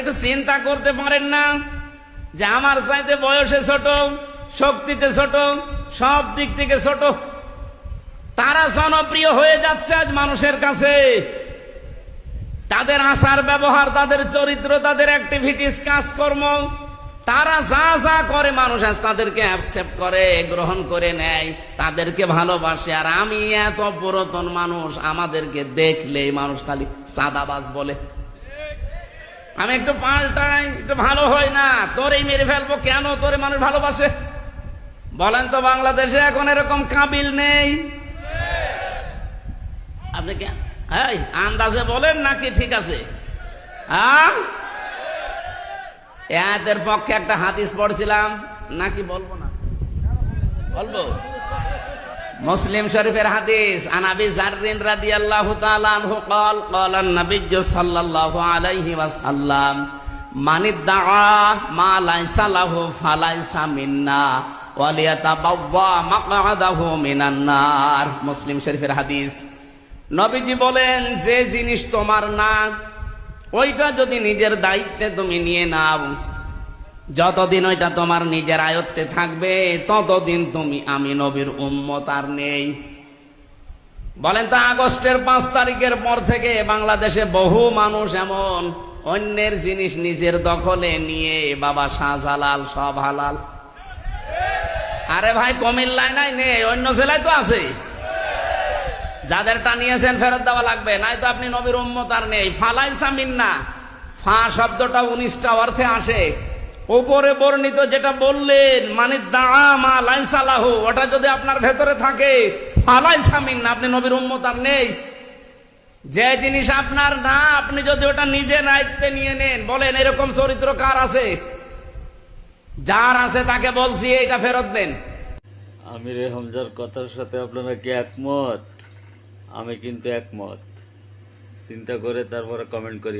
একটু চিন্তা করতে পারেন না যে আমার চাইতে বয়সে ছোট, শক্তিতে ছোট, সব দিক থেকে ছোট, তারা জনপ্রিয় হয়ে যাচ্ছে আজ মানুষের কাছে। তাদের আচার ব্যবহার, তাদের চরিত্র, তাদের অ্যাক্টিভিটিস, কাজকর্ম, তারা যা যা করে মানুষ আজ তাদেরকে অ্যাকসেপ্ট করে, গ্রহণ করে নেয়, তাদেরকে ভালোবাসে। আর আমি এত পুরাতন মানুষ, আমাদেরকে দেখলেই মানুষ খালি সাদাবাজ বলে। আমি একটু পাল্টাই, একটু ভালো হয় না, তোরেই মেরে ফেলবো, কেন তোরে মানুষ ভালোবাসে? বলেন তো বাংলাদেশে এখন এরকম কাবিল নেই? আপনি কেন আন্দাজে বলেন নাকি ঠিক আছে? এর পক্ষে একটা হাদিস পড়ছিলাম, নাকি বলবো না? বলবো। মুসলিম শরীফের হাদিস, আন আবি যাররিন রাদিয়াল্লাহু তাআলা আনহু قال قال النبي صلى الله عليه وسلم من ادعى ما ليس له فليس منا وليتبوأ مقعده من النار। মুসলিম শরীফের হাদিস। নবীজি বলেন, যে জিনিস তোমার না, ওইটা যদি নিজের দায়িত্বে তুমি নিয়ে নাও, যতদিন ওইটা তোমার নিজের আয়ত্তে থাকবে, ততদিন তুমি আমি নবীর উম্মত আর নেই। বলেন তো, আগস্টের 5 তারিখের পর থেকে বাংলাদেশে বহু মানুষ এমন অন্যের জিনিস নিজের দখলে নিয়ে, বাবা শাহজালাল সব হালাল। আরে ভাই, কুমিল্লায় নাই, নেই, অন্য জেলায় তো আছে। যাদেরটা নিয়েছেন ফেরত দেওয়া লাগবে, নাই তো আপনি নবীর উম্মত আর নেই। ফালাইসা মিন্না, ফা শব্দটা 19টা অর্থে আসে। উপরে বর্ণিত যেটা বললেন, মানে দামা লাইসা লাহু, ওটা যদি আপনার ভেতরে থাকে, ফালাইসা মিন্না, আপনি নবীর উম্মত আর নেই। যে জিনিস আপনার না, আপনি যদি ওটা নিজে দায়িত্বে নিয়ে নেন, বলেন এরকম চরিত্র কার আছে? যার আছে তাকে বলছি এটা ফেরত দেন। আমির হামজার কথার সাথে আপনারা কি একমত? আমি কিন্তু একমত। চিন্তা করে তারপরে কমেন্ট করি।